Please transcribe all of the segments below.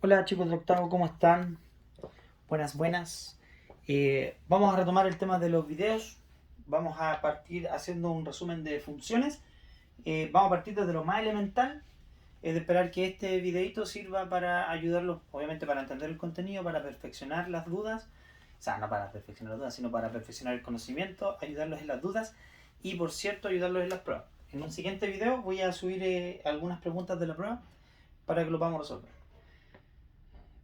Hola chicos de octavo, ¿cómo están? Buenas, buenas. Vamos a retomar el tema de los videos. Vamos a partir haciendo un resumen de funciones. Vamos a partir desde lo más elemental. Es de esperar que este videito sirva para ayudarlos, obviamente para entender el contenido, para perfeccionar las dudas. O sea, no para perfeccionar las dudas, sino para perfeccionar el conocimiento, ayudarlos en las dudas y, por cierto, ayudarlos en las pruebas. En un siguiente video voy a subir algunas preguntas de la prueba para que lo podamos resolver.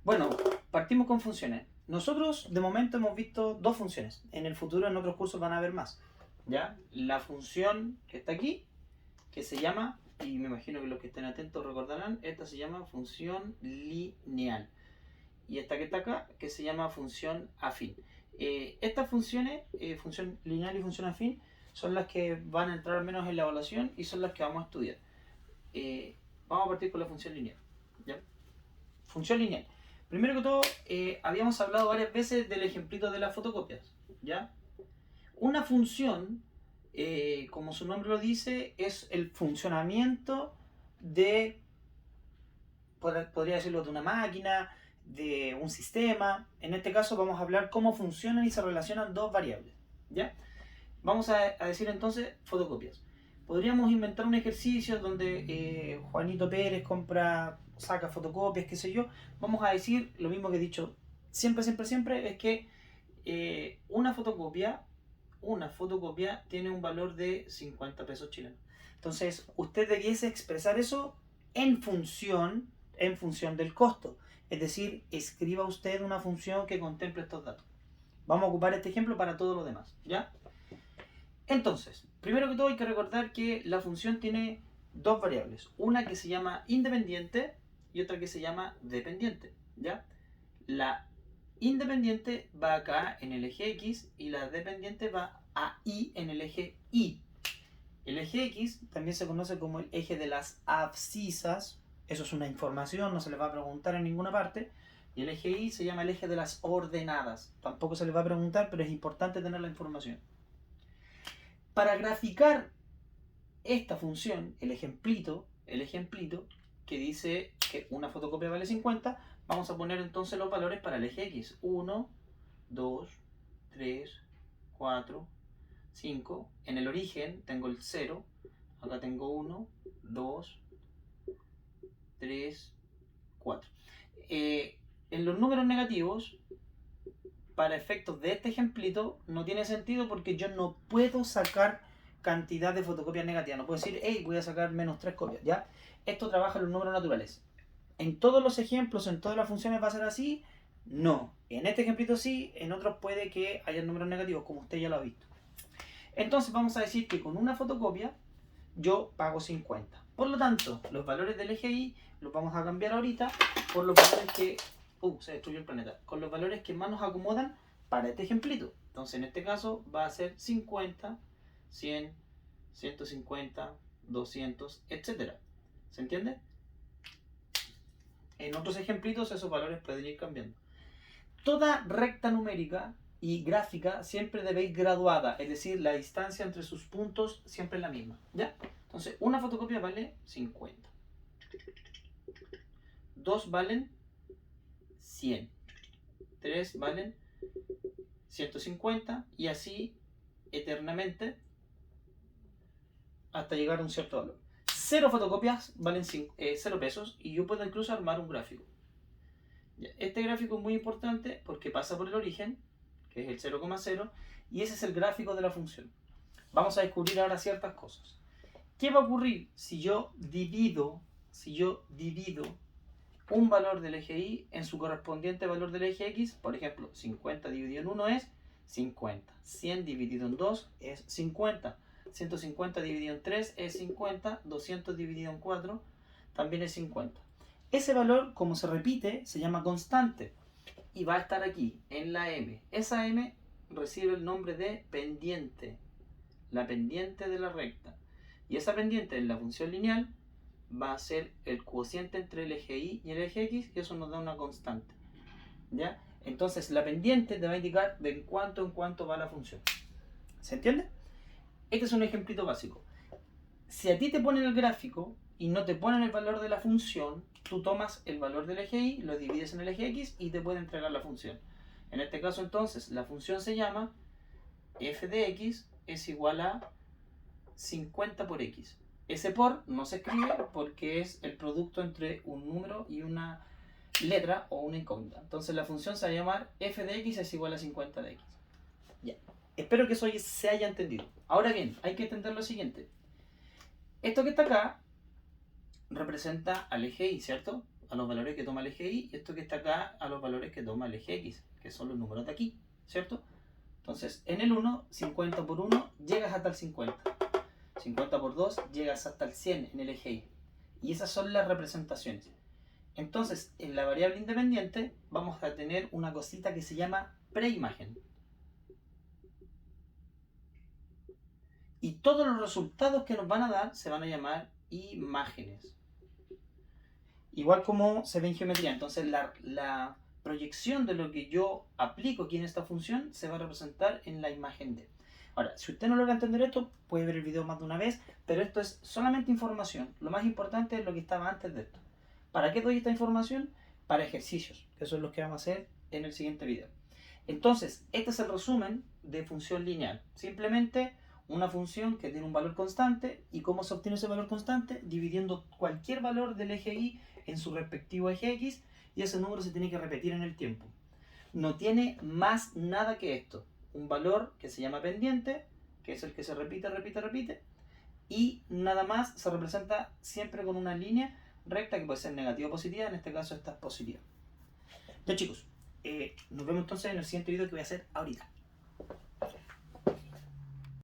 Bueno, partimos con funciones. Nosotros de momento hemos visto dos funciones. En el futuro en otros cursos van a haber más. ¿Ya? La función que está aquí, que se llama, y me imagino que los que estén atentos recordarán, esta se llama función lineal. Y esta que está acá, que se llama función afín. Estas funciones, función lineal y función afín, son las que van a entrar al menos en la evaluación y son las que vamos a estudiar. Vamos a partir con la función lineal. ¿Ya? Función lineal. Primero que todo, habíamos hablado varias veces del ejemplito de las fotocopias. ¿Ya? Una función, como su nombre lo dice, es el funcionamiento de, podría decirlo, de una máquina, de un sistema. En este caso vamos a hablar cómo funcionan y se relacionan dos variables. ¿Ya? Vamos a decir entonces fotocopias. Podríamos inventar un ejercicio donde Juanito Pérez saca fotocopias, qué sé yo. Vamos a decir lo mismo que he dicho siempre, siempre, siempre, es que una fotocopia tiene un valor de 50 pesos chilenos. Entonces, usted debiese expresar eso en función del costo. Es decir, escriba usted una función que contemple estos datos. Vamos a ocupar este ejemplo para todo lo demás, ¿ya? Entonces, primero que todo hay que recordar que la función tiene dos variables. Una que se llama independiente y otra que se llama dependiente, ¿ya? La independiente va acá en el eje X y la dependiente va ahí en el eje Y. El eje X también se conoce como el eje de las abscisas. Eso es una información, no se les va a preguntar en ninguna parte. Y el eje Y se llama el eje de las ordenadas. Tampoco se les va a preguntar, pero es importante tener la información. Para graficar esta función, el ejemplito que dice que una fotocopia vale 50, vamos a poner entonces los valores para el eje X. 1, 2, 3, 4, 5. En el origen tengo el 0. Acá tengo 1, 2, 3, 4. En los números negativos, para efectos de este ejemplito, no tiene sentido porque yo no puedo sacar cantidad de fotocopias negativas. No puedo decir, hey, voy a sacar menos 3 copias, ¿ya? Esto trabaja en los números naturales. ¿En todos los ejemplos, en todas las funciones va a ser así? No. En este ejemplito sí, en otros puede que haya números negativos, como usted ya lo ha visto. Entonces vamos a decir que con una fotocopia yo pago 50. Por lo tanto, los valores del eje Y los vamos a cambiar ahorita por los valores que... se destruyó el planeta. Con los valores que más nos acomodan para este ejemplito. Entonces en este caso va a ser 50, 100, 150, 200, etc. ¿Se entiende? En otros ejemplitos esos valores pueden ir cambiando. Toda recta numérica y gráfica siempre debe ir graduada, es decir, la distancia entre sus puntos siempre es la misma, ¿ya? Entonces, una fotocopia vale 50. Dos valen 100. Tres valen 150 y así eternamente hasta llegar a un cierto valor. Cero fotocopias valen 0 pesos y yo puedo incluso armar un gráfico. Este gráfico es muy importante porque pasa por el origen, que es el 0,0, y ese es el gráfico de la función. Vamos a descubrir ahora ciertas cosas. ¿Qué va a ocurrir si yo divido un valor del eje Y en su correspondiente valor del eje X? Por ejemplo, 50 dividido en 1 es 50. 100 dividido en 2 es 50. 150 dividido en 3 es 50. 200 dividido en 4 también es 50. Ese valor, como se repite, se llama constante y va a estar aquí, en la M. Esa M recibe el nombre de pendiente, la pendiente de la recta. Y esa pendiente en la función lineal va a ser el cociente entre el eje Y y el eje X, y eso nos da una constante. ¿Ya? Entonces la pendiente te va a indicar de en cuánto va la función. ¿Se entiende? Este es un ejemplito básico. Si a ti te ponen el gráfico y no te ponen el valor de la función, tú tomas el valor del eje Y, lo divides en el eje X y te puede entregar la función. En este caso entonces la función se llama f de x es igual a 50 por x. Ese por no se escribe porque es el producto entre un número y una letra o una incógnita. Entonces la función se va a llamar f de x es igual a 50 de x. Ya. Espero que eso se haya entendido. Ahora bien, hay que entender lo siguiente. Esto que está acá representa al eje Y, ¿cierto? A los valores que toma el eje Y. Y esto que está acá a los valores que toma el eje X, que son los números de aquí, ¿cierto? Entonces, en el 1, 50 por 1, llegas hasta el 50. 50 por 2, llegas hasta el 100 en el eje Y. Y esas son las representaciones. Entonces, en la variable independiente vamos a tener una cosita que se llama preimagen. Y todos los resultados que nos van a dar se van a llamar imágenes. Igual como se ve en geometría. Entonces, la proyección de lo que yo aplico aquí en esta función se va a representar en la imagen D. Ahora, si usted no logra entender esto, puede ver el video más de una vez, pero esto es solamente información. Lo más importante es lo que estaba antes de esto. ¿Para qué doy esta información? Para ejercicios, que son los que vamos a hacer en el siguiente video. Entonces, este es el resumen de función lineal. Simplemente una función que tiene un valor constante. ¿Y cómo se obtiene ese valor constante? Dividiendo cualquier valor del eje Y en su respectivo eje X, y ese número se tiene que repetir en el tiempo. No tiene más nada que esto. Un valor que se llama pendiente, que es el que se repite, y nada más. Se representa siempre con una línea recta que puede ser negativa o positiva. En este caso esta es positiva. Ya chicos, nos vemos entonces en el siguiente video que voy a hacer ahorita.